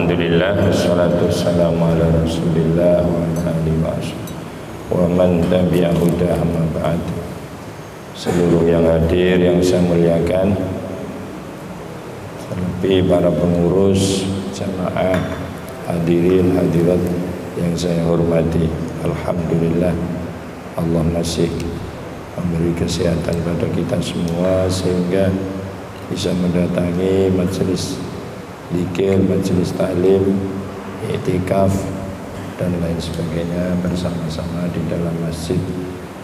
Alhamdulillah, wassalatu wassalamu ala rasulillah wa ala alihi wa man tabi'a huda amma ba'd. Seluruh yang hadir yang saya muliakan, terlebih para pengurus, jamaah, hadirin hadirat yang saya hormati. Alhamdulillah, Allah masih memberi kesehatan pada kita semua sehingga bisa mendatangi majelis zikir, majelis taklim, i'tikaf dan lain sebagainya bersama-sama di dalam masjid,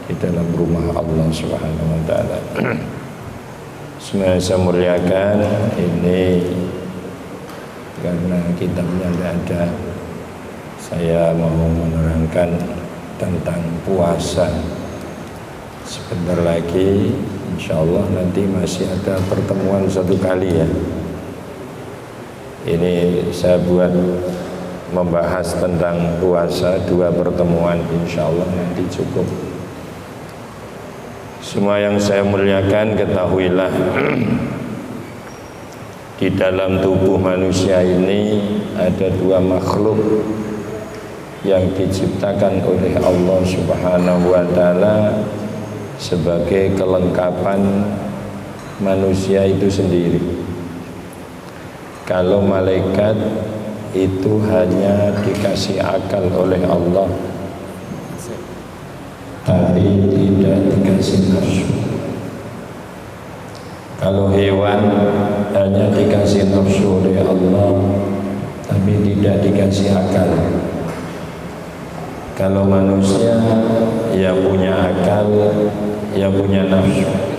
di dalam rumah Allah Subhanahu wa taala. Semoga saya muliakan ini karena kitabnya tidak ada. Saya mau menerangkan tentang puasa. Sebentar lagi insyaallah nanti masih ada pertemuan satu kali ya. Ini saya buat membahas tentang puasa 2 pertemuan, insyaallah nanti cukup. Semua yang saya muliakan, ketahuilah di dalam tubuh manusia ini ada 2 makhluk yang diciptakan oleh Allah Subhanahu wa taala sebagai kelengkapan manusia itu sendiri. Kalau malaikat itu hanya dikasih akal oleh Allah, tapi tidak dikasih nafsu. Kalau hewan hanya dikasih nafsu oleh Allah, tapi tidak dikasih akal. Kalau manusia ya punya akal, ya punya nafsu.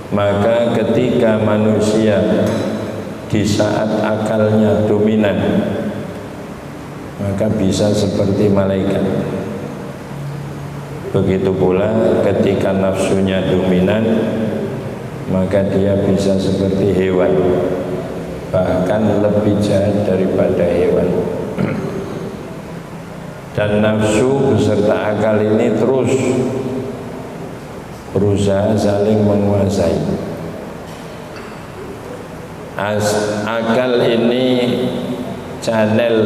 Maka ketika manusia di saat akalnya dominan, maka bisa seperti malaikat. Begitu pula ketika nafsunya dominan, maka dia bisa seperti hewan, bahkan lebih jahat daripada hewan. Dan nafsu beserta akal ini terus berusaha saling menguasai. Akal ini channel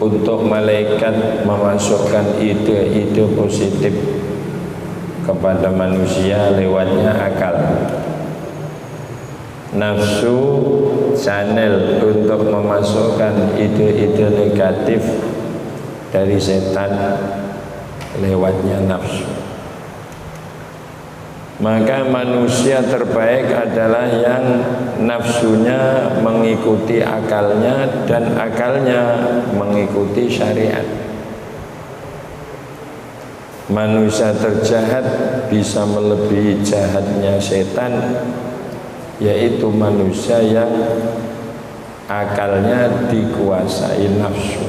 untuk malaikat memasukkan ide-ide positif kepada manusia lewatnya akal. Nafsu channel untuk memasukkan ide-ide negatif dari setan lewatnya nafsu. Maka manusia terbaik adalah yang nafsunya mengikuti akalnya dan akalnya mengikuti syariat. Manusia terjahat bisa melebihi jahatnya setan, yaitu manusia yang akalnya dikuasai nafsu.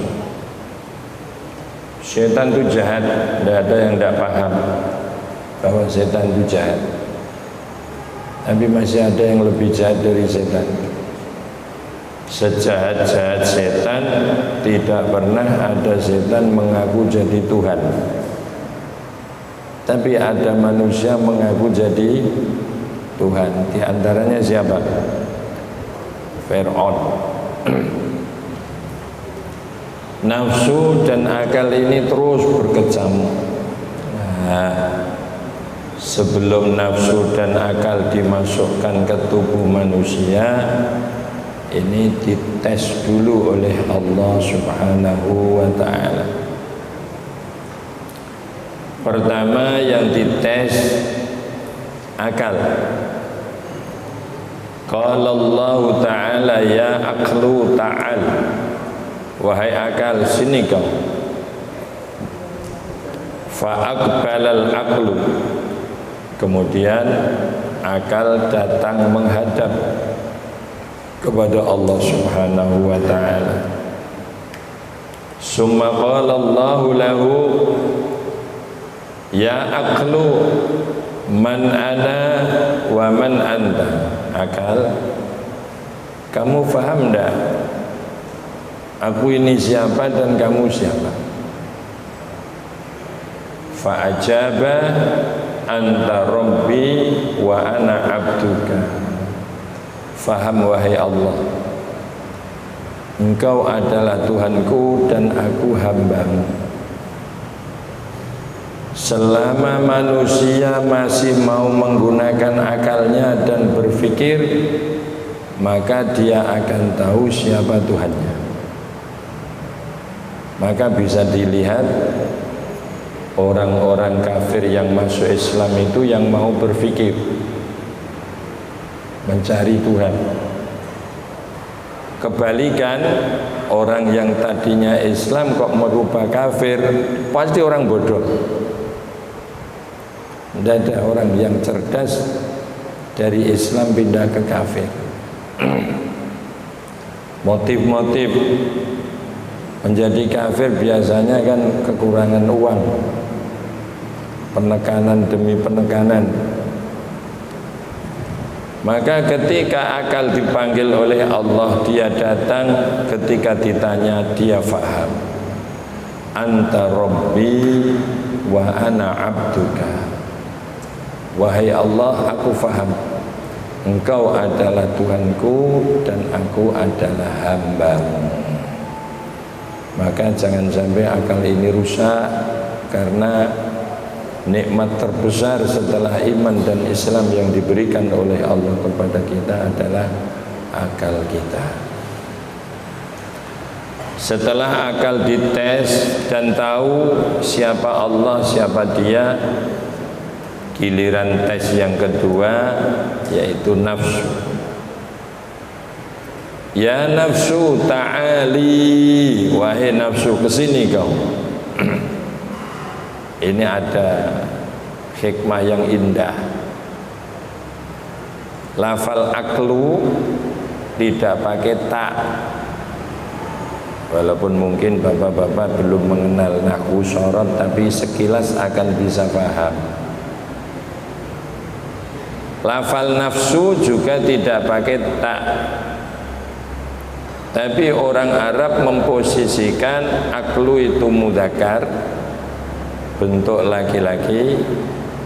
Setan itu jahat, tidak ada yang tidak paham bahwa setan itu jahat. Tapi masih ada yang lebih jahat dari setan. Sejahat-jahat setan, tidak pernah ada setan mengaku jadi Tuhan. Tapi ada manusia mengaku jadi Tuhan. Di antaranya siapa? Fir'aun. Nafsu dan akal ini terus berkecamuk. Sebelum nafsu dan akal dimasukkan ke tubuh manusia, ini dites dulu oleh Allah Subhanahu wa ta'ala. Pertama yang dites akal. Qala Allah ta'ala ya aqlu ta'al. Wahai akal, sini kau. Fa'aqbalal aqlu. Kemudian akal datang menghadap kepada Allah Subhanahu wa ta'ala. Summa qala Allahu lahu ya aqlu man ana wa man anta. Akal, kamu faham enggak? Aku ini siapa dan kamu siapa? Fa'ajaba anta rabbi wa ana abduka Faham wahai Allah, Engkau adalah Tuhanku dan aku hambamu. Selama manusia masih mau menggunakan akalnya dan berpikir, maka dia akan tahu siapa Tuhannya. Maka bisa dilihat orang-orang kafir yang masuk Islam itu yang mau berpikir, mencari Tuhan. Kebalikan, orang yang tadinya Islam kok merubah kafir, pasti orang bodoh. Tidak ada orang yang cerdas dari Islam pindah ke kafir. Motif-motif menjadi kafir biasanya kan kekurangan uang, penekanan demi penekanan. Maka ketika akal dipanggil oleh Allah, dia datang. Ketika ditanya, dia faham. Anta Rabbi wa ana abduka. Wahai Allah, aku faham, Engkau adalah Tuhanku dan aku adalah hambamu. Maka jangan sampai akal ini rusak, karena nikmat terbesar setelah iman dan Islam yang diberikan oleh Allah kepada kita adalah akal kita. Setelah akal dites dan tahu siapa Allah, siapa dia, giliran tes yang kedua yaitu nafsu. Ya nafsu ta'ali, wahai nafsu kesini kau. Ini ada hikmah yang indah. Lafal aklu tidak pakai tak. Walaupun mungkin bapak-bapak belum mengenal nahwu sorot, tapi sekilas akan bisa paham. Lafal nafsu juga tidak pakai tak. Tapi orang Arab memposisikan aklu itu mudzakkar, bentuk laki-laki,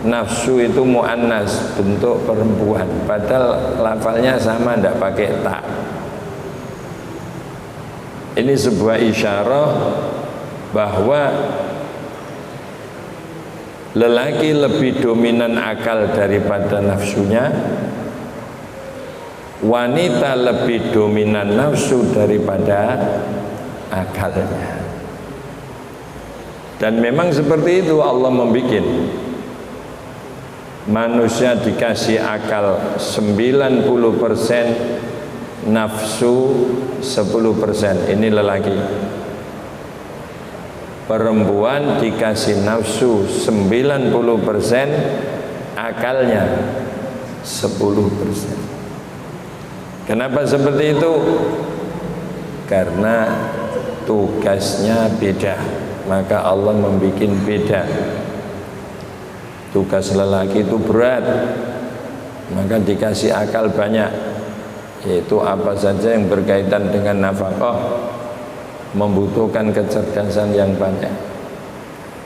nafsu itu muannas, bentuk perempuan. Padahal lafalnya sama, tidak pakai tak. Ini sebuah isyarah bahwa lelaki lebih dominan akal daripada nafsunya, wanita lebih dominan nafsu daripada akalnya. Dan memang seperti itu Allah membuat. Manusia dikasih akal 90%, nafsu 10%. Ini lelaki. Perempuan dikasih nafsu 90%, akalnya 10%. Kenapa seperti itu? Karena tugasnya beda. Maka Allah membuat beda. Tugas lelaki itu berat, maka dikasih akal banyak, yaitu apa saja yang berkaitan dengan nafkah membutuhkan kecerdasan yang banyak.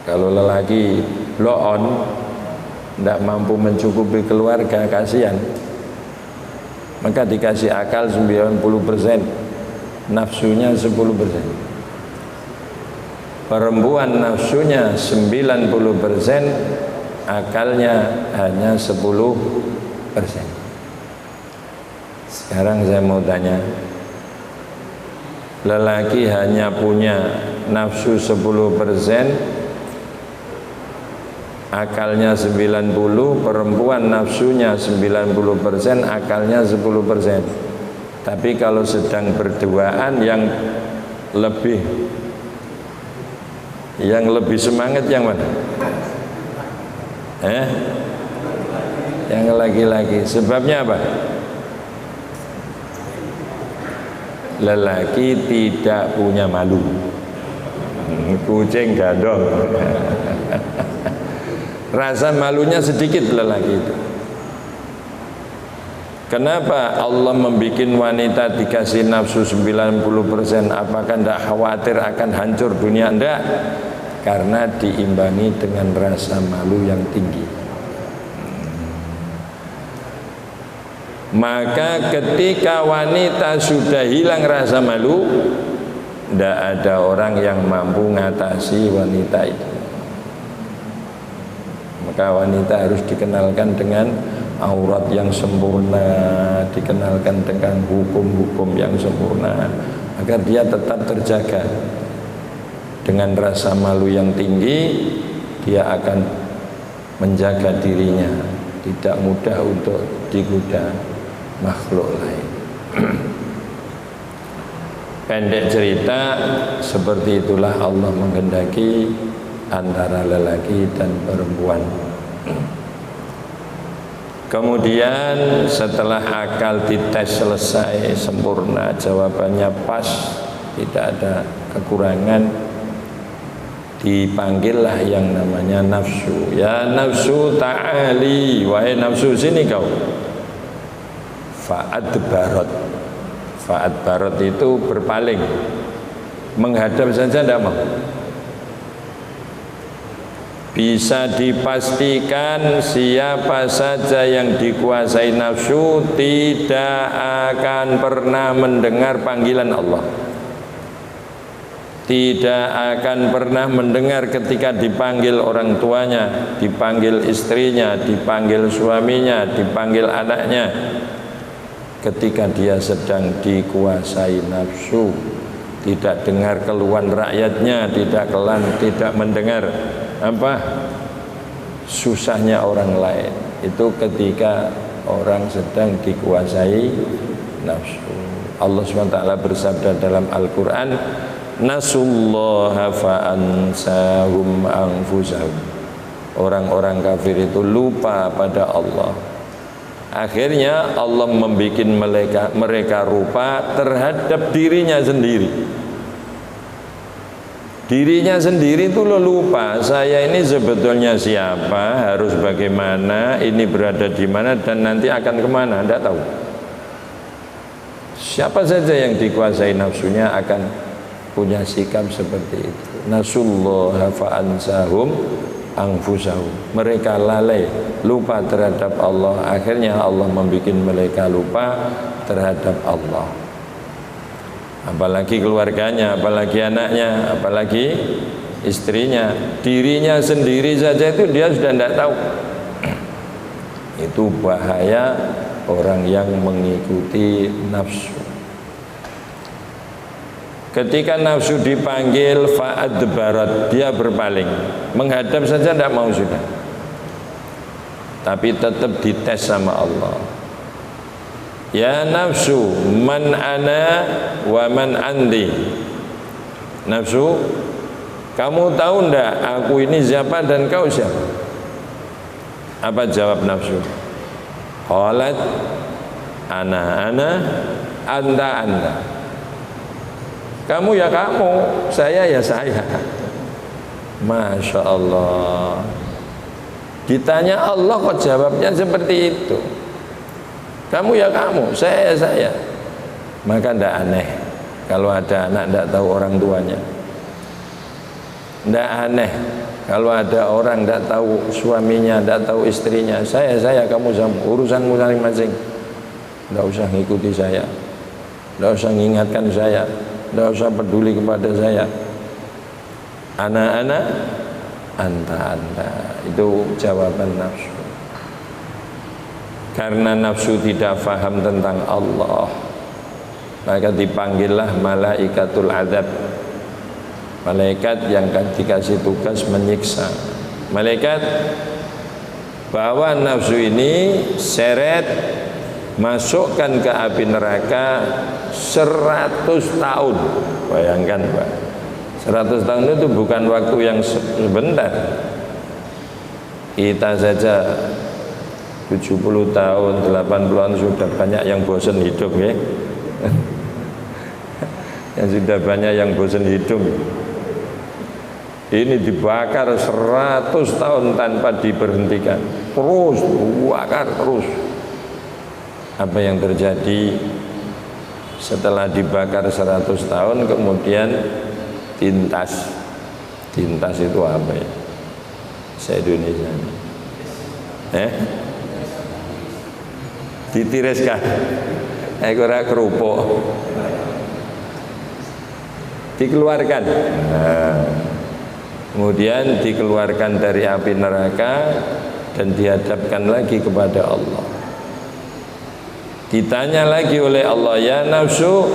Kalau lelaki blow on, tidak mampu mencukupi keluarga, kasihan. Maka dikasih akal 90%, nafsunya 10%. Perempuan nafsunya 90%, akalnya hanya 10%. Sekarang saya mau tanya, lelaki hanya punya nafsu 10%, akalnya 90%, perempuan nafsunya 90%, akalnya 10%. Tapi kalau sedang berduaan, yang lebih semangat yang mana? Yang laki-laki. Sebabnya apa? Lelaki tidak punya malu. Kucing gadong. Rasa malunya sedikit lelaki itu. Kenapa Allah membuat wanita dikasih nafsu 90%? Apakah tidak khawatir akan hancur dunia? Tidak. Karena diimbangi dengan rasa malu yang tinggi. Maka ketika wanita sudah hilang rasa malu, tidak ada orang yang mampu mengatasi wanita itu. Maka wanita harus dikenalkan dengan aurat yang sempurna, dikenalkan dengan hukum-hukum yang sempurna, agar dia tetap terjaga. Dengan rasa malu yang tinggi, dia akan menjaga dirinya, tidak mudah untuk digoda makhluk lain. Pendek cerita, seperti itulah Allah menghendaki antara lelaki dan perempuan. Kemudian setelah akal dites selesai sempurna, jawabannya pas, tidak ada kekurangan, dipanggillah yang namanya nafsu. Ya nafsu ta'ali, wahai nafsu sini kau. Fa'adbarat. Fa'adbarat itu berpaling, menghadap saja tidak mau. Bisa dipastikan siapa saja yang dikuasai nafsu tidak akan pernah mendengar panggilan Allah, tidak akan pernah mendengar ketika dipanggil orang tuanya, dipanggil istrinya, dipanggil suaminya, dipanggil anaknya. Ketika dia sedang dikuasai nafsu, tidak dengar keluhan rakyatnya, tidak mendengar apa susahnya orang lain. Itu ketika orang sedang dikuasai nafsu. Allah SWT bersabda dalam Al-Quran, nasullaha fa'ansahum anfusahum. Orang-orang kafir itu lupa pada Allah. Akhirnya Allah membuat mereka rupa terhadap dirinya sendiri. Dirinya sendiri itu lupa, saya ini sebetulnya siapa, harus bagaimana, ini berada di mana, dan nanti akan kemana, tidak tahu. Siapa saja yang dikuasai nafsunya akan punya sikap seperti itu. Nasullaha fa'ansahum anfusahum. Mereka lalai, lupa terhadap Allah. Akhirnya Allah membuat mereka lupa terhadap Allah. Apalagi keluarganya, apalagi anaknya, apalagi istrinya. Dirinya sendiri saja itu dia sudah tidak tahu. Itu bahaya orang yang mengikuti nafsu. Ketika nafsu dipanggil fa'adbarat, dia berpaling, menghadap saja tidak mau sudah. Tapi tetap dites sama Allah. Ya nafsu, man ana wa man andi. Nafsu, kamu tahu ndak aku ini siapa dan kau siapa? Apa jawab nafsu? Qalat ana, anta. Kamu ya kamu, saya ya saya. Masya Allah. Ditanya Allah kok jawabnya seperti itu. Kamu ya kamu, saya ya saya. Maka tidak aneh kalau ada anak tidak tahu orang tuanya. Tidak aneh kalau ada orang tidak tahu suaminya, tidak tahu istrinya. Saya, kamu sama, urusanmu masing-masing. Tidak usah ngikuti saya, tidak usah mengingatkan saya, tidak usah peduli kepada saya. Anak-anak, anta. Itu jawaban nafsu. Karena nafsu tidak faham tentang Allah, maka dipanggillah malaikatul azab, malaikat yang dikasih tugas menyiksa. Malaikat bawa nafsu ini, seret, masukkan ke api neraka 100 tahun. Bayangkan Pak, 100 tahun itu bukan waktu yang sebentar. Kita saja 70 tahun, 80-an sudah banyak yang bosan hidup ya. Yang sudah banyak yang bosan hidup. Ini dibakar 100 tahun tanpa diberhentikan. Terus, bakar terus. Apa yang terjadi setelah dibakar 100 tahun kemudian tintas. Tintas itu apa ya? Saya Indonesia. ditiriskan. Ora kerupuk. Dikeluarkan. Nah, kemudian dikeluarkan dari api neraka dan dihadapkan lagi kepada Allah. Ditanya lagi oleh Allah, ya nafsu,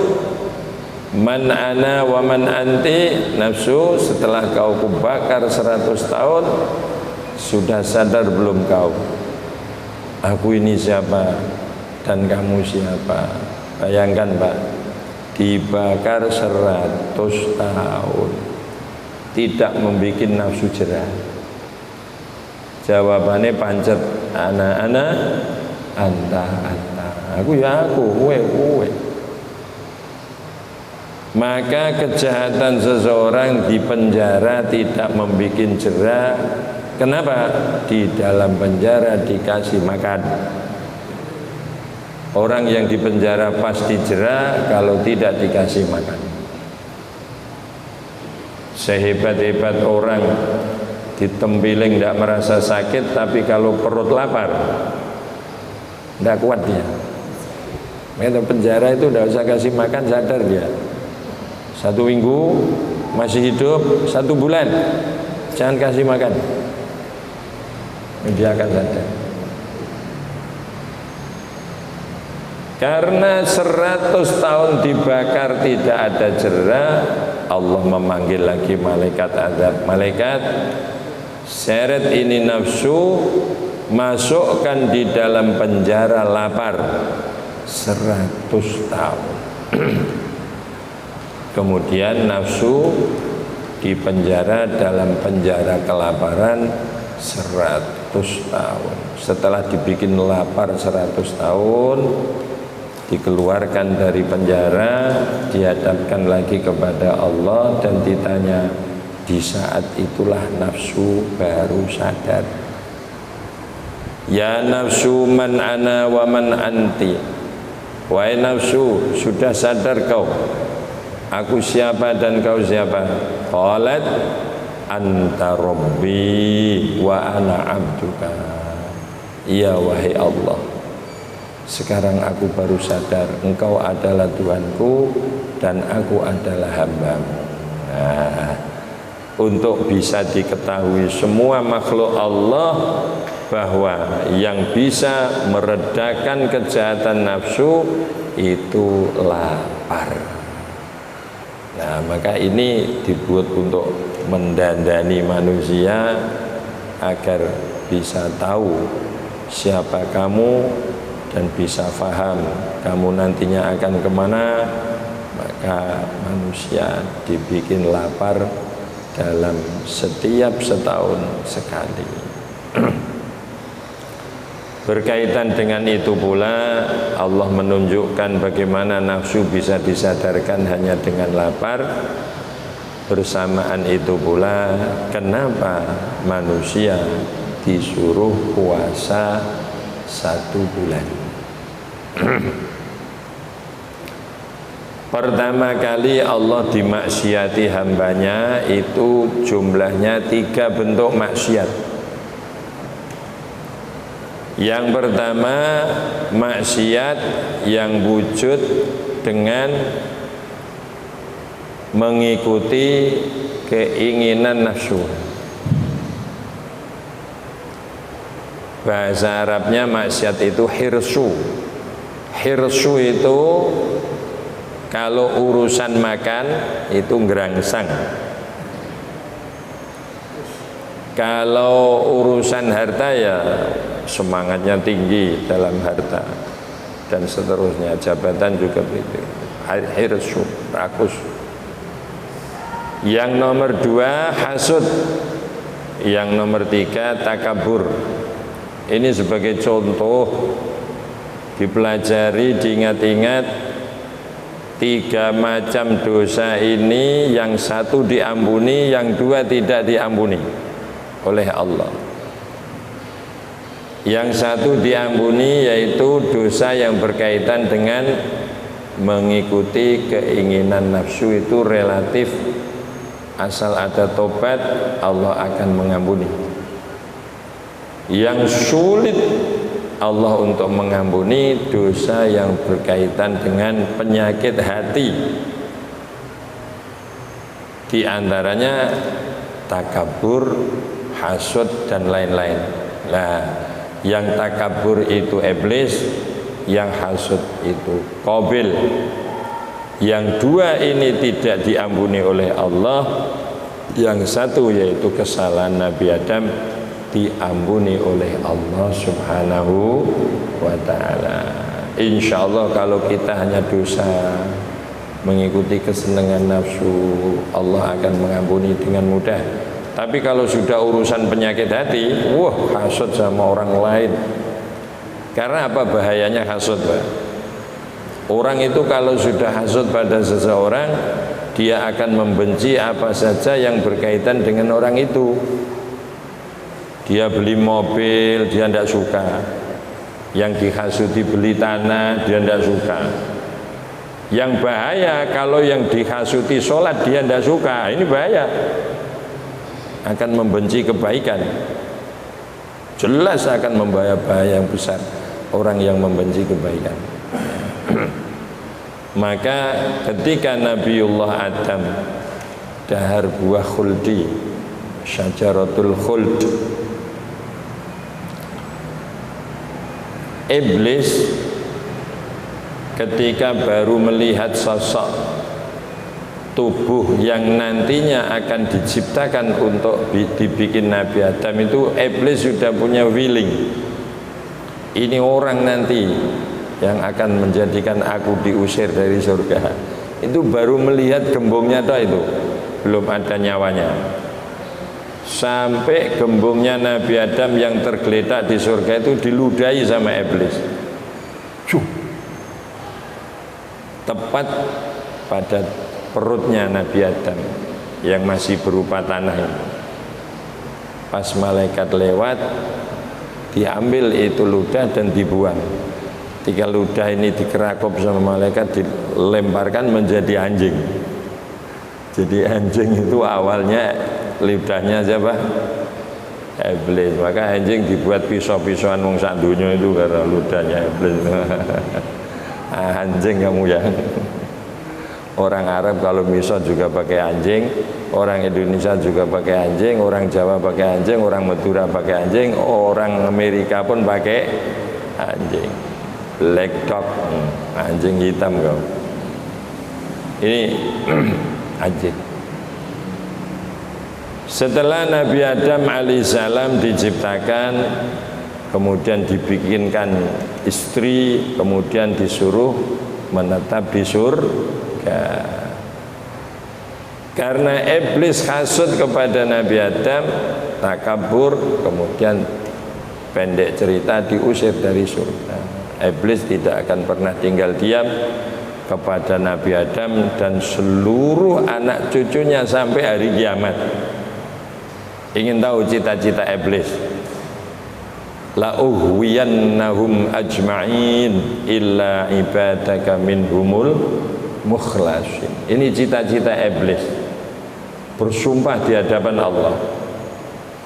man ana wa man anti. Nafsu, setelah kau kubakar 100 tahun, sudah sadar belum kau? Aku ini siapa dan kamu siapa? Bayangkan Pak, dibakar 100 tahun, tidak membuat nafsu jerah. Jawabannya pancet, ana, anta. Aku ya aku, uwe. Maka kejahatan seseorang di penjara tidak membuat jerah. Kenapa? Di dalam penjara dikasih makan. Orang yang di penjara pasti jerah kalau tidak dikasih makan. Sehebat-hebat orang ditempiling tidak merasa sakit, tapi kalau perut lapar tidak kuat dia. Makanya penjara itu tidak usah kasih makan, sadar dia. 1 minggu masih hidup, 1 bulan jangan kasih makan, dia akan sadar. Karena 100 tahun dibakar tidak ada jerah, Allah memanggil lagi malaikat azab. Malaikat, seret ini nafsu, masukkan di dalam penjara lapar 100 tahun. Kemudian nafsu dipenjara dalam penjara kelaparan 100 tahun. Setelah dibikin lapar 100 tahun, dikeluarkan dari penjara, dihadapkan lagi kepada Allah dan ditanya. Di saat itulah nafsu baru sadar. Ya nafsu, man ana wa man anti. Wahai nafsu, sudah sadar kau? Aku siapa dan kau siapa? Qalat anta rabbi wa ana abduka. Iya wahai Allah, sekarang aku baru sadar engkau adalah Tuhanku dan aku adalah hambamu. Nah, untuk bisa diketahui semua makhluk Allah bahwa yang bisa meredakan kejahatan nafsu itu lapar. Nah, maka ini dibuat untuk mendandani manusia agar bisa tahu siapa kamu dan bisa paham kamu nantinya akan kemana. Maka manusia dibikin lapar dalam setiap setahun sekali. Berkaitan dengan itu pula Allah menunjukkan bagaimana nafsu bisa disadarkan hanya dengan lapar. Bersamaan itu pula kenapa manusia disuruh puasa 1 bulan. Pertama kali Allah dimaksiati hambanya itu jumlahnya 3 bentuk maksiat. Yang pertama, maksiat yang wujud dengan mengikuti keinginan nafsu. Bahasa Arabnya maksiat itu hirsu. Hirsu itu kalau urusan makan itu ngerangsang. Kalau urusan harta ya semangatnya tinggi dalam harta dan seterusnya. Jabatan juga begitu. Hirsu, rakus. Yang nomor 2 hasud. Yang nomor 3 takabur. Ini sebagai contoh dipelajari, diingat-ingat. 3 macam dosa ini, yang 1 diampuni, yang 2 tidak diampuni oleh Allah. Yang 1 diampuni yaitu dosa yang berkaitan dengan mengikuti keinginan nafsu, itu relatif, asal ada tobat Allah akan mengampuni. Yang sulit Allah untuk mengampuni dosa yang berkaitan dengan penyakit hati. Di antaranya takabur, hasud dan lain-lain. Nah, yang takabur itu iblis, yang hasud itu Qabil. Yang dua ini tidak diampuni oleh Allah. Yang satu yaitu kesalahan Nabi Adam diampuni oleh Allah Subhanahu wa ta'ala. Insya Allah kalau kita hanya dosa, mengikuti kesenangan nafsu, Allah akan mengampuni dengan mudah. Tapi kalau sudah urusan penyakit hati, wah, hasud sama orang lain. Karena apa bahayanya hasud, Pak? Orang itu kalau sudah hasud pada seseorang, dia akan membenci apa saja yang berkaitan dengan orang itu. Dia beli mobil, dia tidak suka. Yang dihasuti beli tanah, dia tidak suka. Yang bahaya kalau yang dihasuti sholat, dia tidak suka. Ini bahaya. Akan membenci kebaikan. Jelas akan membawa bahaya yang besar orang yang membenci kebaikan. Maka ketika Nabiullah Adam dahar buah khuldi, syajaratul khuld, iblis ketika baru melihat sosok tubuh yang nantinya akan diciptakan untuk dibikin Nabi Adam itu, iblis sudah punya feeling, ini orang nanti yang akan menjadikan aku diusir dari surga. Itu baru melihat gembongnya itu, belum ada nyawanya. Sampai gembongnya Nabi Adam yang tergeletak di surga itu diludahi sama iblis. Tepat pada perutnya Nabi Adam yang masih berupa tanah itu. Pas malaikat lewat, diambil itu ludah dan dibuang. Ketika ludah ini dikerakop sama malaikat, dilemparkan menjadi anjing. Jadi anjing itu awalnya ludahnya siapa? Iblis. Maka anjing dibuat pisau-pisauan wong sak donya itu karena ludahnya iblis. Anjing kamu ya. Orang Arab kalau misal juga pakai anjing, orang Indonesia juga pakai anjing, orang Jawa pakai anjing, orang Madura pakai anjing, orang Amerika pun pakai anjing. Black dog, anjing hitam kau. Ini anjing. Setelah Nabi Adam alaihissalam diciptakan, kemudian dibikinkan istri, kemudian disuruh menetap di surga. Karena iblis hasud kepada Nabi Adam, takabur, kemudian pendek cerita diusir dari surga. Iblis tidak akan pernah tinggal diam kepada Nabi Adam dan seluruh anak cucunya sampai hari kiamat. Ingin tahu cita-cita iblis? La uhwiyannahum ajma'in illa ibadaka minhumul mukhlasin. Ini cita-cita iblis. Bersumpah di hadapan Allah,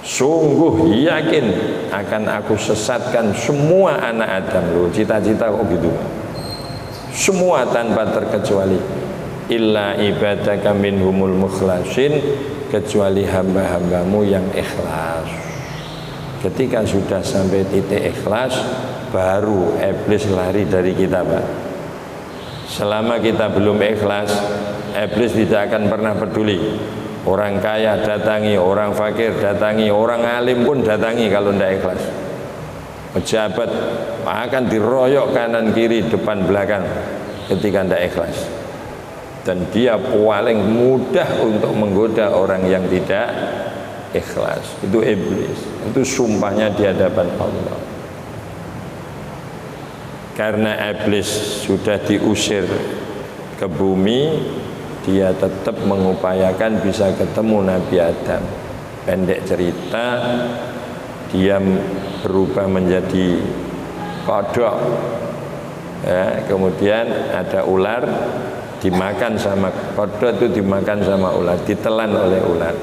sungguh yakin akan aku sesatkan semua anak Adam. Loh, cita-cita kok gitu? Semua tanpa terkecuali. Illa ibadaka minhumul mukhlasin, kecuali hamba-hambamu yang ikhlas. Ketika sudah sampai titik ikhlas, baru iblis lari dari kita, Pak. Selama kita belum ikhlas, iblis tidak akan pernah peduli. Orang kaya datangi, orang fakir datangi, orang alim pun datangi kalau tidak ikhlas. Pejabat akan diroyok kanan kiri depan belakang ketika tidak ikhlas. Dan dia paling mudah untuk menggoda orang yang tidak ikhlas. Itu iblis. Itu sumpahnya di hadapan Allah. Karena iblis sudah diusir ke bumi, dia tetap mengupayakan bisa ketemu Nabi Adam. Pendek cerita, dia berubah menjadi kodok, ya, kemudian ada ular, dimakan sama kodok, itu dimakan sama ular, ditelan oleh ular.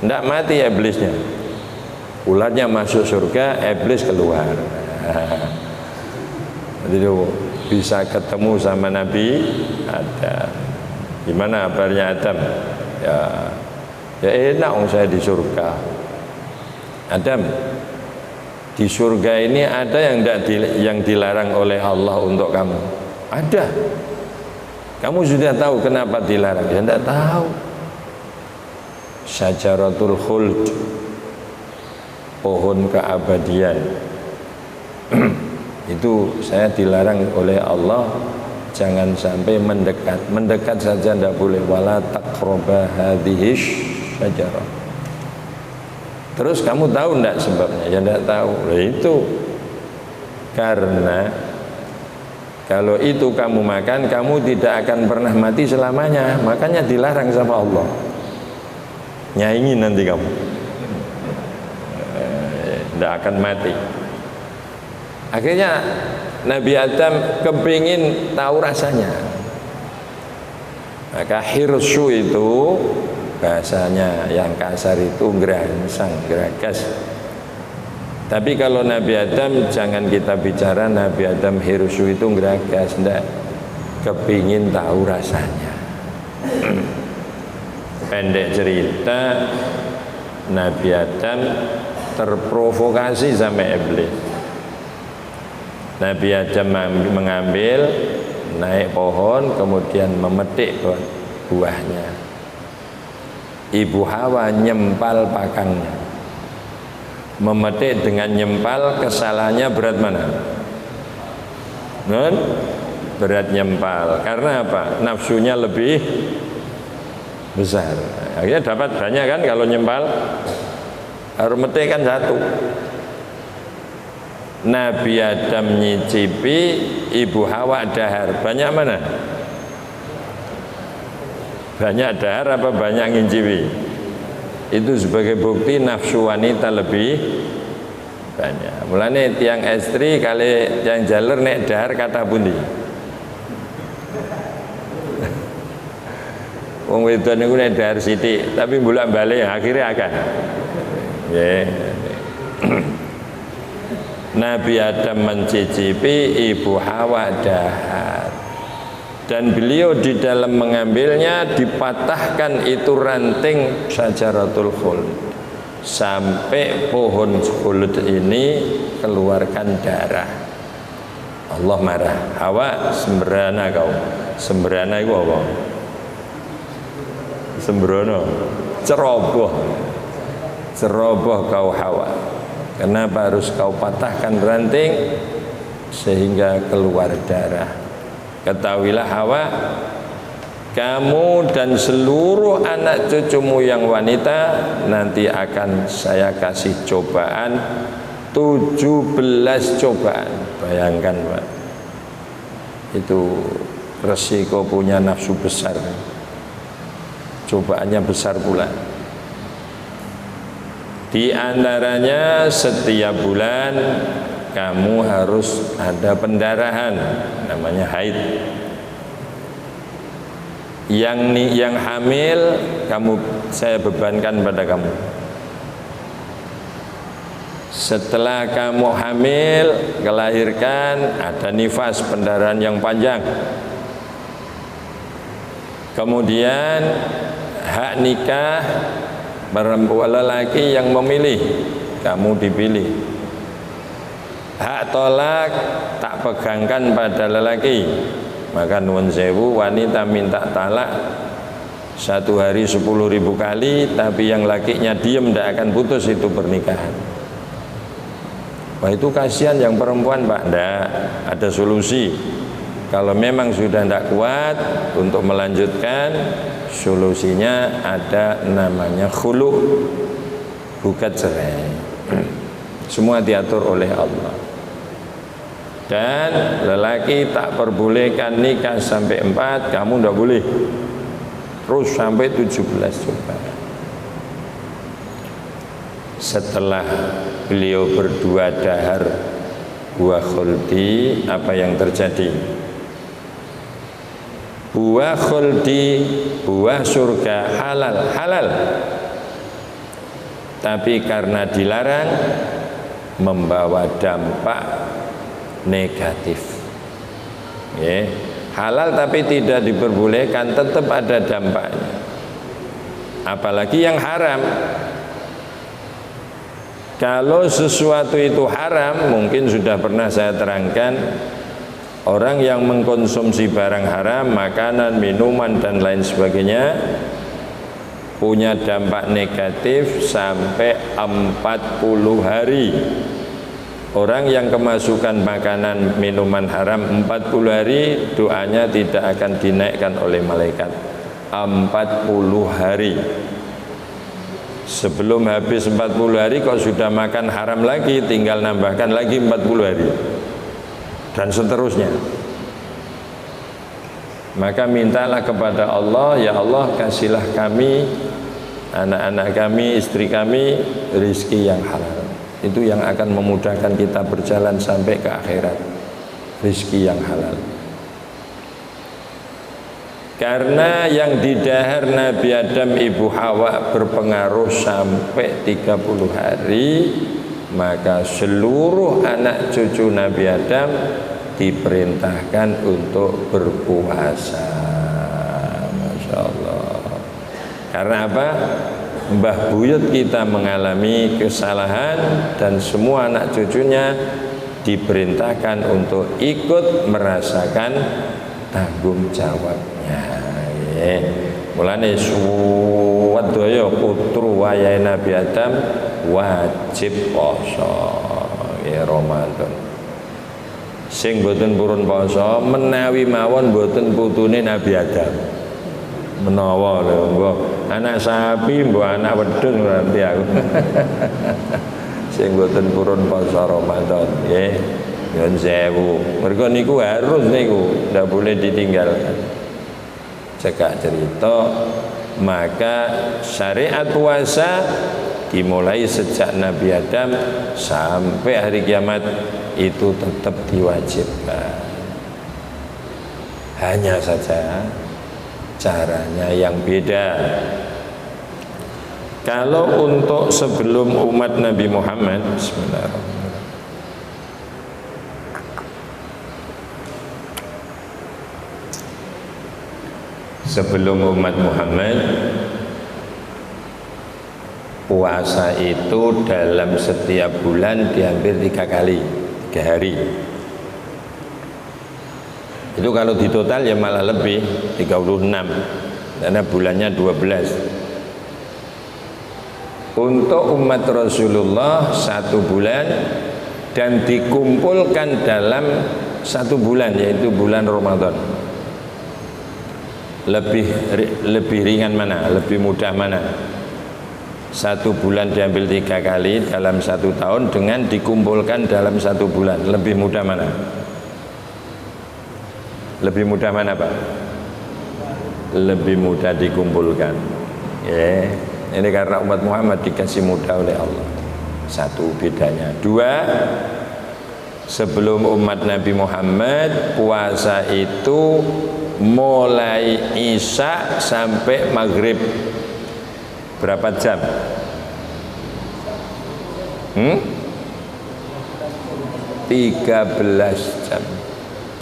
Tidak mati iblisnya, ularnya masuk surga, iblis keluar. Jadi bisa ketemu sama Nabi Adam. Gimana kabarnya Adam? Ya enak saya di surga. Adam, di surga ini ada yang dilarang oleh Allah untuk kamu? Ada. Kamu sudah tahu kenapa dilarang? Ya tidak tahu. Syajaratul khuld, pohon keabadian. Itu saya dilarang oleh Allah, jangan sampai mendekat saja tidak boleh. Wala taqraba hadhihi syajarah. Terus kamu tahu enggak sebabnya? Ya enggak tahu. Nah, itu karena kalau itu kamu makan, kamu tidak akan pernah mati selamanya. Makanya dilarang sama Allah. Nyaingin nanti kamu tidak akan mati. Akhirnya Nabi Adam kepingin tahu rasanya. Maka hirsu itu bahasanya yang kasar itu gerangsang, geragas. Tapi kalau Nabi Adam jangan kita bicara Nabi Adam hirsu itu geragas, enggak, kepingin tahu rasanya. Pendek cerita, Nabi Adam terprovokasi sama iblis. Nabi Adam mengambil, naik pohon, kemudian memetik buahnya. Ibu Hawa nyempal pakangnya. Memetik dengan nyempal, kesalahannya berat mana? Berat nyempal. Karena apa? Nafsunya lebih besar. Akhirnya dapat banyak kan kalau nyempal. Harus metik kan satu. Nabi Adam nyicipi, Ibu Hawa dahar. Banyak mana? Banyak dahar apa banyak ngincipi? Itu sebagai bukti nafsu wanita lebih banyak. Mulane tiang estri kali yang jaler nek dahar kata pundi? Wong wedon niku nek dahar sithik, tapi bolak-balik akhirnya akan. Nggih. Nabi Adam mencicipi, Ibu Hawa dahar. Dan beliau di dalam mengambilnya dipatahkan itu ranting syajaratul khuld. Sampai pohon khuld ini keluarkan darah. Allah marah. Hawa, sembrana kau. Sembrana itu apa? Sembrono. Ceroboh. Ceroboh kau Hawa. Kenapa harus kau patahkan ranting sehingga keluar darah? Ketahuilah Hawa, kamu dan seluruh anak cucumu yang wanita nanti akan saya kasih cobaan 17 cobaan. Bayangkan Pak, itu resiko punya nafsu besar, cobaannya besar pula. Di antaranya setiap bulan kamu harus ada pendarahan, namanya haid. Yang hamil saya bebankan pada kamu. Setelah kamu hamil, kelahirkan, ada nifas, pendarahan yang panjang. Kemudian hak nikah, perempuan lelaki yang memilih, kamu dipilih. Hak tolak tak pegangkan pada lelaki. Maka nuwun sewu, wanita minta talak 1 hari 10.000 kali, tapi yang lakinya diem tidak akan putus itu pernikahan. Wah, itu kasihan yang perempuan Pak. Tidak, ada solusi. Kalau memang sudah tidak kuat untuk melanjutkan, solusinya ada namanya khulu, gugat cerai. Semua diatur oleh Allah. Dan lelaki tak perbolehkan nikah sampai 4, kamu tidak boleh. Terus sampai 17 coba. Setelah beliau berdua dahar buah khuldi, apa yang terjadi? Buah khuldi, buah surga halal. Tapi karena dilarang, membawa dampak negatif. Ya, halal tapi tidak diperbolehkan, tetap ada dampaknya. Apalagi yang haram. Kalau sesuatu itu haram, mungkin sudah pernah saya terangkan, orang yang mengkonsumsi barang haram, makanan, minuman dan lain sebagainya, punya dampak negatif sampai 40 hari. Orang yang kemasukan makanan minuman haram 40 hari, doanya tidak akan dinaikkan oleh malaikat. 40 hari. Sebelum habis 40 hari kok sudah makan haram lagi, tinggal nambahkan lagi 40 hari. Dan seterusnya. Maka mintalah kepada Allah, ya Allah kasihlah kami, anak-anak kami, istri kami rizki yang halal. Itu yang akan memudahkan kita berjalan sampai ke akhirat. Rizki yang halal. Karena yang di dahar Nabi Adam Ibu Hawa berpengaruh sampai 30 hari, maka seluruh anak cucu Nabi Adam diperintahkan untuk berpuasa. Masya Allah. Karena apa? Mbah buyut kita mengalami kesalahan dan semua anak cucunya diperintahkan untuk ikut merasakan tanggung jawabnya. Mulane suwadaya putru wayahe Nabi Adam wajib poso Ramadan. Sing boten purun poso menawi mawon boten putune Nabi Adam. Menawa lho mbok anak sapi mbok anak wedhus nanti aku. Sing boten purun poso Ramadan nggih. Nyuwun sewu. Mergo niku harus niku, ndak boleh ditinggalkan. Cekak cerita, maka syariat puasa dimulai sejak Nabi Adam sampai hari kiamat itu tetap diwajibkan. Hanya saja caranya yang beda. Kalau untuk sebelum umat Nabi Muhammad, bismillahirrahmanirrahim, sebelum umat Muhammad, puasa itu dalam setiap bulan diambil 3 kali, 3 hari. Itu kalau di total ya malah lebih, 36, karena bulannya 12. Untuk umat Rasulullah 1 bulan dan dikumpulkan dalam 1 bulan, yaitu bulan Ramadan. Lebih ringan mana? Lebih mudah mana? 1 bulan diambil 3 kali dalam 1 tahun dengan dikumpulkan dalam 1 bulan. Lebih mudah mana? Lebih mudah mana Pak? Lebih mudah dikumpulkan. Ya, ini karena umat Muhammad dikasih mudah oleh Allah. 1 bedanya. 2, sebelum umat Nabi Muhammad puasa itu mulai isya sampai maghrib berapa jam? 13 jam.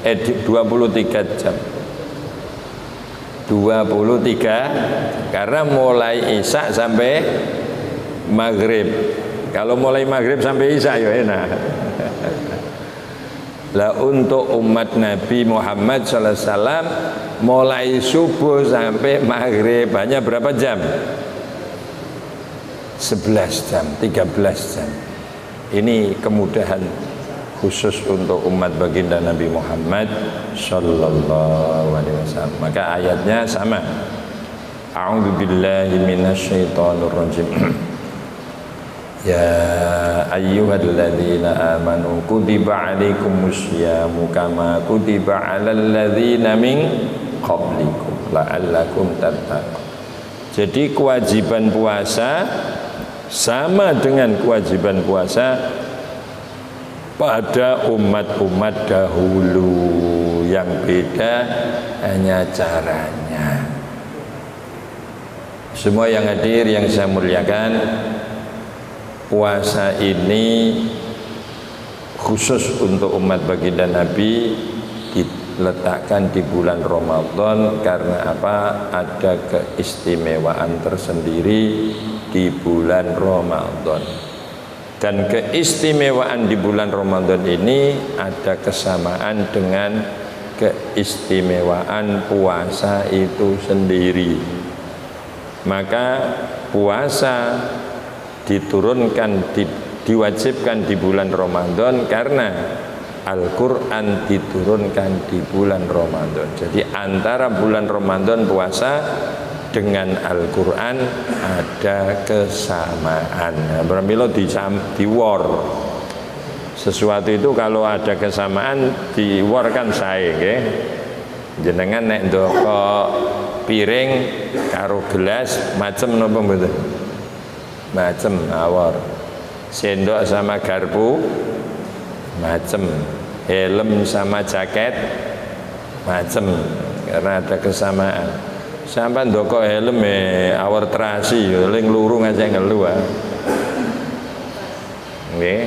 23 jam. 23 karena mulai isya sampai maghrib. Kalau mulai maghrib sampai isya ya enak. Lah untuk umat Nabi Muhammad SAW mulai subuh sampai maghrib hanya berapa jam? 11 jam, 13 jam. Ini kemudahan khusus untuk umat baginda Nabi Muhammad sallallahu alaihi wasallam. Maka ayatnya sama. A'udzu billahi minasyaitonir rajim. Ya ayyuhalladzina amanu kutiba alaikumusyamu kama kutiba alal ladzina min qablikum la'allakum tattaqun. Jadi kewajiban puasa sama dengan kewajiban puasa pada umat-umat dahulu, yang beda hanya caranya. Semua yang hadir yang saya muliakan, puasa ini khusus untuk umat baginda Nabi diletakkan di bulan Ramadan. Karena apa? Ada keistimewaan tersendiri di bulan Ramadan. Dan keistimewaan di bulan Ramadan ini ada kesamaan dengan keistimewaan puasa itu sendiri. Maka puasa diturunkan, diwajibkan di bulan Ramadan karena Al-Quran diturunkan di bulan Ramadan. Jadi antara bulan Ramadan puasa dengan Al-Quran ada kesamaan. Bermilo di war sesuatu itu kalau ada kesamaan di war kan sae nggih. Jenengan nek ndoko piring karo gelas macem napa mboten? Macem awor. Sendok sama garpu macem, helm sama jaket macem, karena ada kesamaan. Sampai ndoko helm awor terasi ling luru aja ngelu ah. Nggih.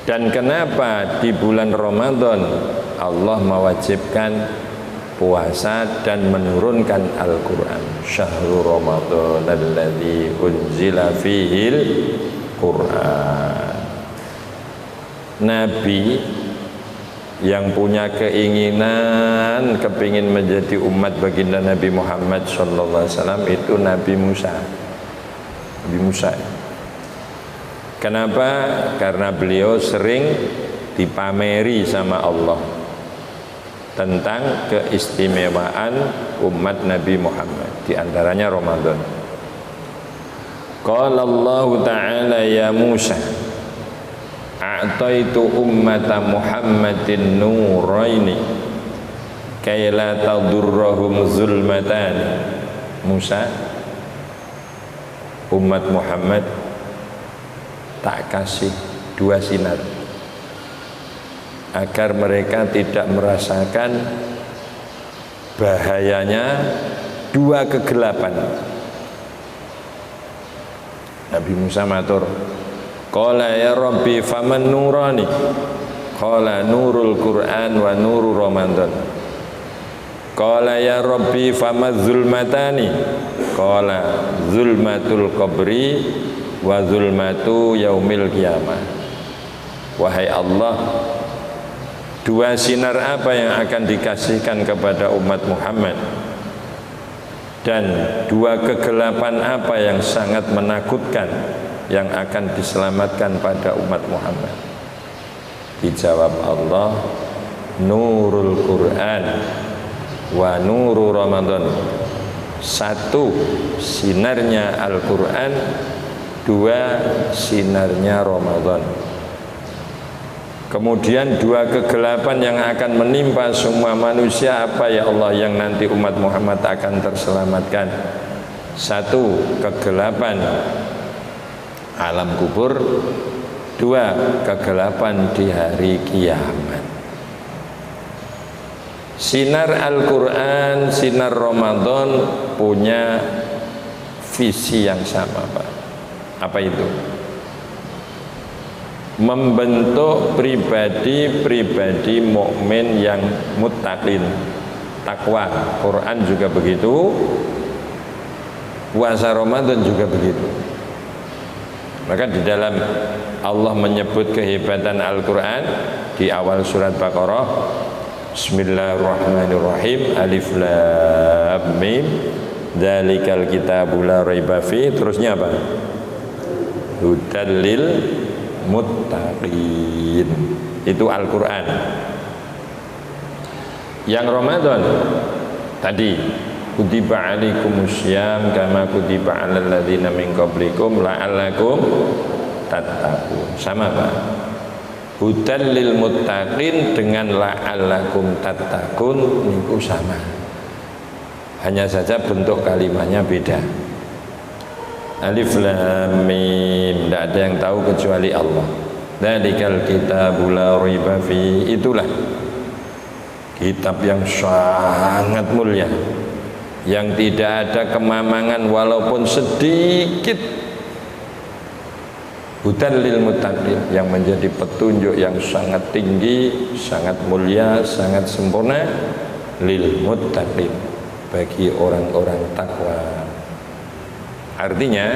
Dan kenapa di bulan Ramadan Allah mewajibkan puasa dan menurunkan Al-Quran? Syahrul Ramadan alladzi unzila fihil Quran. Nabi yang punya keinginan kepingin menjadi umat baginda Nabi Muhammad SAW itu Nabi Musa. Nabi Musa. Kenapa? Karena beliau sering dipameri sama Allah tentang keistimewaan umat Nabi Muhammad, di antaranya Ramadan. Qala Allah Ta'ala ya Musa a'taitu ummata Muhammadin nuraini kay la tadurrahum zulmatan. Musa, umat Muhammad tak kasih dua sinar agar mereka tidak merasakan bahayanya dua kegelapan. Nabi Musa matur, qala ya Rabbi faman nurani, qala nurul Quran wa nuru Ramadan. Qala ya Rabbi famaz zulmatani, qala zulmatul qabri wa zulmatu yaumil qiyamah. Wahai Allah, dua sinar apa yang akan dikasihkan kepada umat Muhammad, dan dua kegelapan apa yang sangat menakutkan yang akan diselamatkan pada umat Muhammad? Dijawab Allah, nurul Quran wa nuru Ramadan. Satu sinarnya Al-Quran, dua sinarnya Ramadan. Kemudian dua kegelapan yang akan menimpa semua manusia apa ya Allah yang nanti umat Muhammad akan terselamatkan? Satu, kegelapan alam kubur. Dua, kegelapan di hari kiamat. Sinar Al-Quran, sinar Ramadan punya visi yang sama, Pak. Apa itu? Membentuk pribadi-pribadi mukmin yang muttaqin, takwa. Quran juga begitu, puasa Ramadan juga begitu. Maka di dalam Allah menyebut kehebatan Al-Quran di awal surat Baqarah, Bismillahirrahmanirrahim, Alif Lam Mim, Dzalikal kitabu la raiba fi. Terusnya apa? Hudal lil muttaqin. Itu Al-Quran. Yang Ramadan tadi, kutiba alaikumussyam kama kutiba alal ladzina min qablikum la'allakum tattaqun. Sama Pak. Hudal lil muttaqin dengan la'allakum tattaqun niku sama. Hanya saja bentuk kalimatnya beda. Alif Lam Mim, tidak ada yang tahu kecuali Allah. Dzalikal kitabu la raiba fi. Itulah kitab yang sangat mulia, yang tidak ada kemamangan walaupun sedikit Hudan lil muttaqin, yang menjadi petunjuk yang sangat tinggi, sangat mulia, sangat sempurna, lil muttaqin, bagi orang-orang takwa. Artinya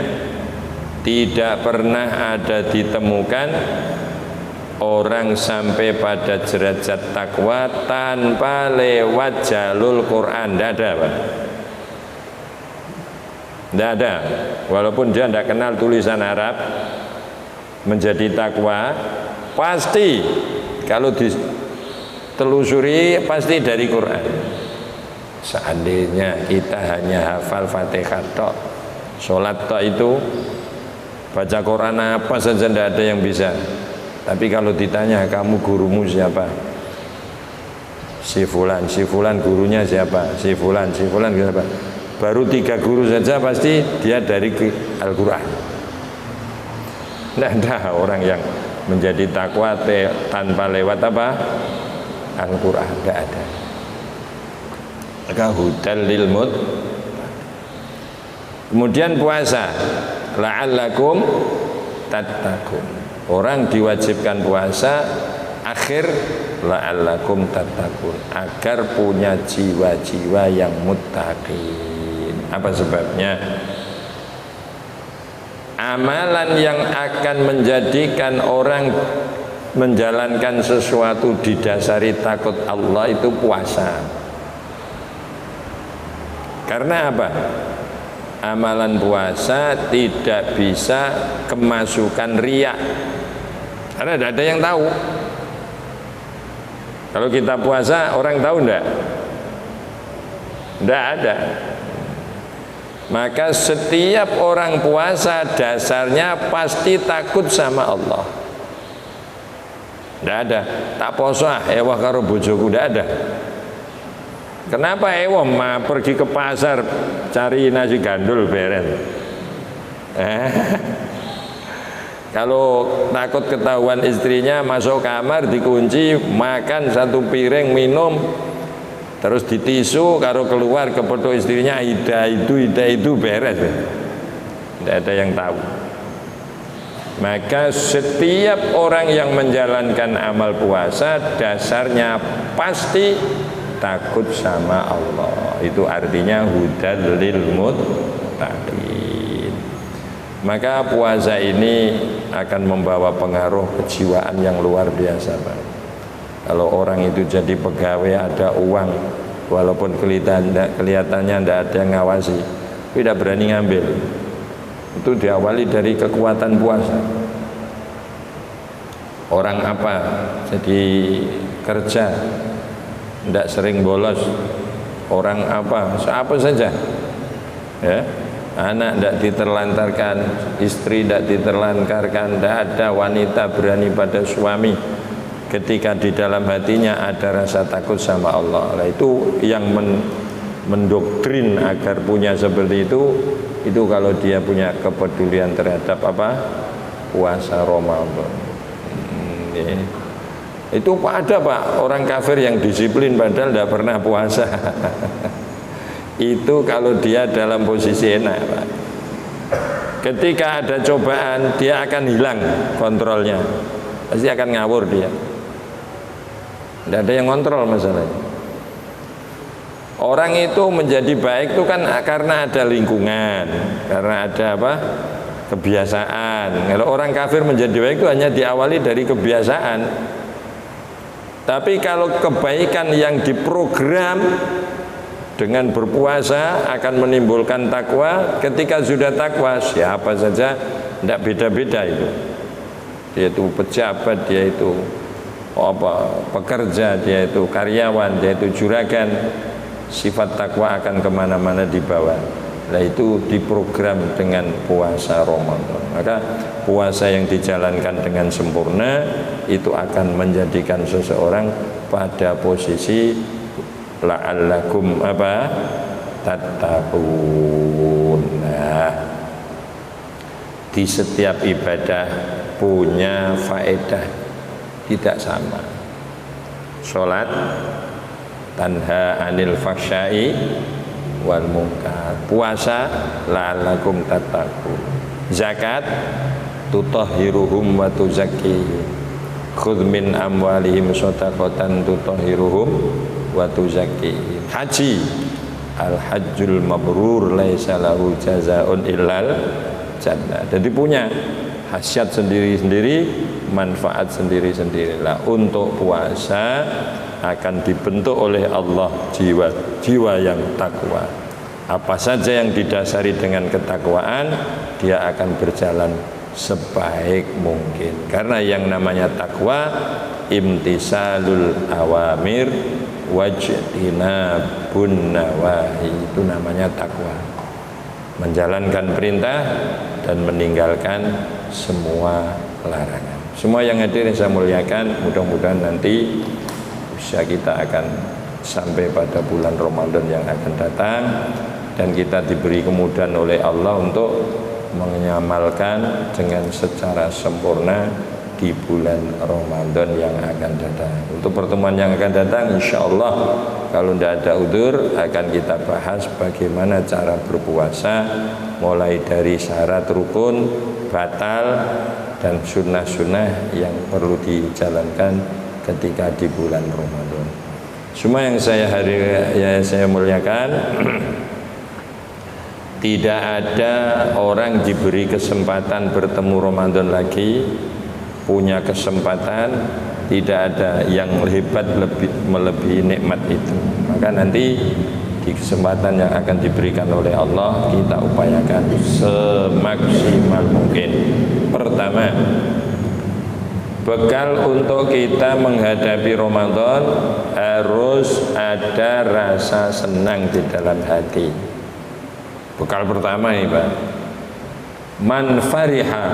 tidak pernah ada ditemukan orang sampai pada derajat takwa tanpa lewat jalur Quran. Tidak ada, Pak. Tidak ada. Walaupun dia tidak kenal tulisan Arab, menjadi takwa pasti kalau ditelusuri pasti dari Quran. Seandainya kita hanya hafal Fatihah tok, sholat tok itu, baca Quran apa saja tidak ada yang bisa. Tapi kalau ditanya kamu gurumu siapa? Si fulan gurunya siapa? Si fulan siapa? Baru 3 guru saja pasti dia dari Al-Quran. Tidak ada orang yang menjadi takwa tanpa lewat apa? Al-Quran, tidak ada. Maka hudal lil muttaqin. Kemudian puasa, la'allakum tattaqun. Orang diwajibkan puasa, akhir la'allakum tattaqun, agar punya jiwa-jiwa yang muttaqin. Apa sebabnya? Amalan yang akan menjadikan orang menjalankan sesuatu didasari takut Allah itu puasa. Karena apa? Amalan puasa tidak bisa kemasukan riya, karena tidak ada yang tahu. Kalau kita puasa, orang tahu enggak? Tidak ada. Maka setiap orang puasa dasarnya pasti takut sama Allah. Tidak ada. Tak poso ewah karo bojoku, tidak ada. Kenapa ewah pergi ke pasar cari nasi gandul beres? Kalau takut ketahuan istrinya, masuk kamar dikunci, makan 1 piring, minum, terus ditisu, kalau keluar ke foto istrinya, ida itu beres. Tidak ada yang tahu. Maka setiap orang yang menjalankan amal puasa dasarnya pasti takut sama Allah. Itu artinya hudal lil muttaqin. Maka puasa ini akan membawa pengaruh kejiwaan yang luar biasa, Pak. Kalau orang itu jadi pegawai, ada uang, walaupun kelihatannya tidak ada yang ngawasi, tidak berani ngambil. Itu diawali dari kekuatan puasa. Orang apa jadi kerja, tidak sering bolos. Orang apa saja, ya, anak tidak diterlantarkan, istri tidak diterlantarkan, tidak ada wanita berani pada suami ketika di dalam hatinya ada rasa takut sama Allah. Nah, itu yang mendoktrin agar punya seperti itu kalau dia punya kepedulian terhadap apa? Puasa Ramadan. Itu ada, Pak, orang kafir yang disiplin padahal tidak pernah puasa. Itu kalau dia dalam posisi enak, Pak. Ketika ada cobaan, dia akan hilang kontrolnya, pasti akan ngawur dia. Tidak ada yang kontrol masalahnya. Orang itu menjadi baik itu kan karena ada lingkungan, karena ada apa? Kebiasaan. Kalau orang kafir menjadi baik itu hanya diawali dari kebiasaan. Tapi kalau kebaikan yang diprogram dengan berpuasa akan menimbulkan takwa, ketika sudah takwa siapa saja tidak beda-beda itu. Dia itu pejabat, dia itu pekerja, dia itu karyawan, dia itu juragan, sifat takwa akan kemana-mana dibawa. Nah, itu diprogram dengan puasa Ramadan. Maka puasa yang dijalankan dengan sempurna itu akan menjadikan seseorang pada posisi la'allakum tattaqun. Nah, di setiap ibadah punya faedah tidak sama. Sholat tanha anil fahsyai wal munkar. Puasa la'allakum tattaqun. Zakat tutahhiruhum wa tuzakkihim. Khudh min amwalihim shadaqatan tutahhiruhum wa tuzakkihim. Haji, al hajjul mabrur laisa lahu jazaa'un illal jannah. Jadi punya khasiat sendiri-sendiri, manfaat sendiri-sendiri. Lah untuk puasa akan dibentuk oleh Allah jiwa-jiwa yang takwa. Apa saja yang didasari dengan ketakwaan, dia akan berjalan sebaik mungkin. Karena yang namanya takwa imtisalul awamir wajtinabun nawahi, itu namanya takwa. Menjalankan perintah dan meninggalkan semua larangan. Semua yang hadir yang saya muliakan, mudah-mudahan nanti usia kita akan sampai pada bulan Ramadan yang akan datang, dan kita diberi kemudahan oleh Allah untuk mengamalkan dengan secara sempurna di bulan Ramadan yang akan datang. Untuk pertemuan yang akan datang, insya Allah kalau tidak ada udzur akan kita bahas bagaimana cara berpuasa, mulai dari syarat rukun, batal, dan sunnah-sunnah yang perlu dijalankan ketika di bulan Ramadan. Semua yang saya muliakan, tidak ada orang diberi kesempatan bertemu Ramadan lagi, punya kesempatan, tidak ada yang hebat melebihi nikmat itu. Maka nanti di kesempatan yang akan diberikan oleh Allah, kita upayakan semaksimal mungkin. Pertama, bekal untuk kita menghadapi Ramadan harus ada rasa senang di dalam hati. Bekal pertama ini, Pak. Man fariha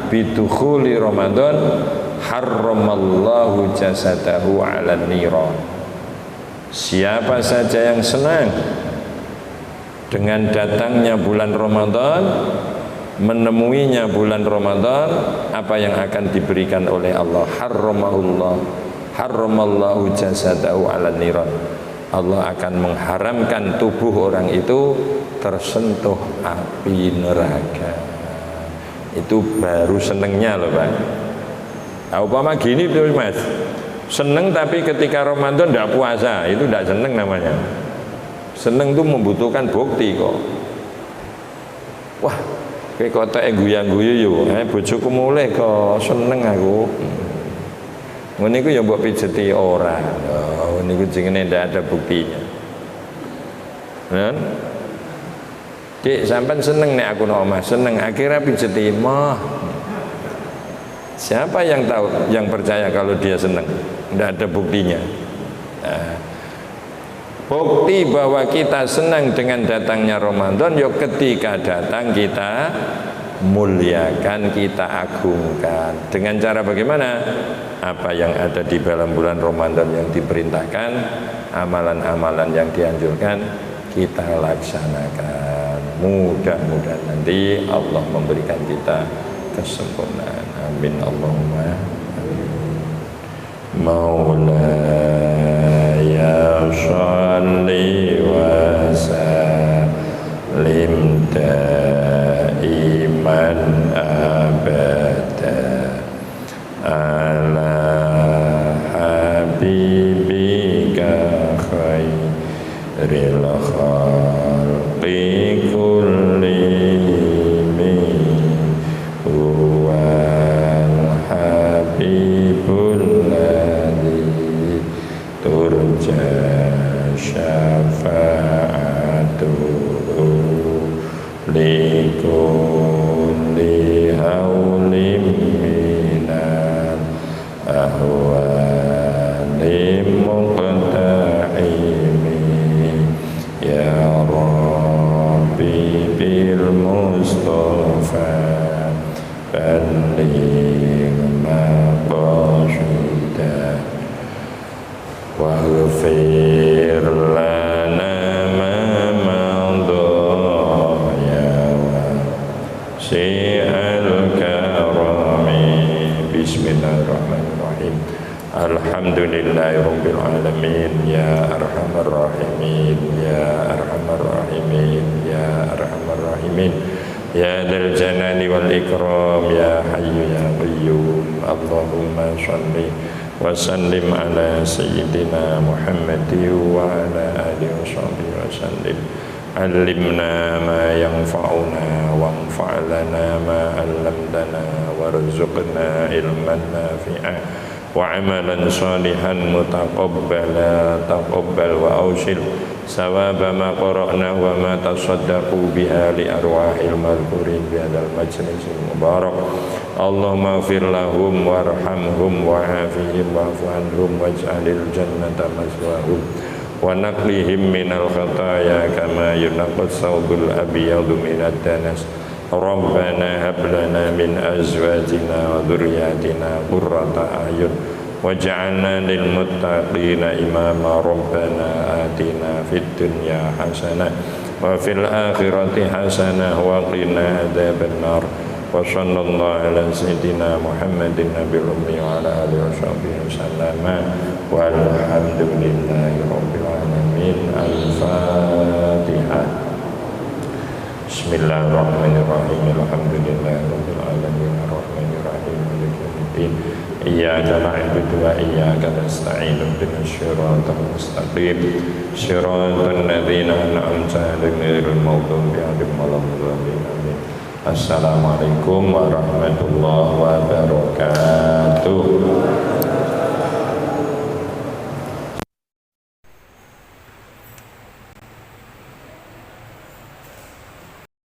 bidukhuli Ramadan harramallahu jasadahu 'alan niran. Siapa saja yang senang dengan datangnya bulan Ramadan, menemuinya bulan Ramadan, apa yang akan diberikan oleh Allah? Harramallahu jasadahu 'alan niran. Allah akan mengharamkan tubuh orang itu tersentuh api neraka. Itu baru senengnya loh, Pak. Nah, umpama gini tuh, Mas, seneng tapi ketika Ramadan tidak puasa, itu tidak seneng namanya. Seneng tuh membutuhkan bukti kok. Wah, kayak kota guyang-guyu yo, bojoku mulai kok seneng aku. Ngene iku ya mbok pijeti ora. Oh, niku jenenge ndak ada buktinya. Kan? Dik, sampean seneng nek aku nang omah, seneng akhirnya pijeti mah. Siapa yang tahu, yang percaya kalau dia seneng? Ndak ada buktinya. Nah, bukti bahwa kita senang dengan datangnya Ramadan, yuk ketika datang kita muliakan, kita agungkan. Dengan cara bagaimana? Apa yang ada di dalam bulan Ramadan yang diperintahkan, amalan-amalan yang dianjurkan, kita laksanakan. Mudah-mudahan nanti Allah memberikan kita kesempurnaan. Amin Allahumma amin. Maulaya sholli wa sallim daiman abada ala habibika khairil khalqi kullihim huwal habibul ladzi turja syafa'atuhu likulli hawlim minal ahwali muqta'imi ya Rabbi bil Mustafa balligh maqasida waghfir lana ma madha ya wasi'al karami. Bismillahirrahmanirrahim. Alhamdulillahirabbil alamin ya arhamar rahimin ya arhamar rahimin ya arhamar rahimin. يا ذا الجلال والإكرام يا حي يا قيوم اللهم صل وسلم على سيدنا محمد وعلى آله وصحبه وسلم علمنا ما ينفعنا وانفع لنا ما علمتنا وارزقنا علما نافعا وعملا صالحا متقبلا تقبل وأوصل ثواب ما قرأنا وما تصدقوا بها لأرواح المذكورين بهذا المجلس المبارك اللهم اغفر لهم وارحمهم وعافهم واعف عنهم واجعل الجنة مثواهم ونقلهم من الخطايا كما ينقى الثوب الأبيض من الدنس ربنا هب لنا من أزواجنا وذرياتنا قرة أعين واجعلنا للمتقين إماما ربنا آتنا في الدنيا حسنة وفي الآخرة حسنة وقنا عذاب النار وصلى الله على سيدنا محمد النبي الأمي وعلى آله وصحبه وسلم والحمد لله رب العالمين. الفاتحة. Bismillahirrahmanirrahim. Alhamdulillahi rabbil alamin arrahmanir rahim maliki yaumiddin. Iyyaka na'budu wa iyyaka nasta'in ihdinas siratal mustaqim siratal ladzina an'amta 'alaihim ghairil maghdubi 'alaihim waladdallin. Assalamualaikum warahmatullahi wabarakatuh.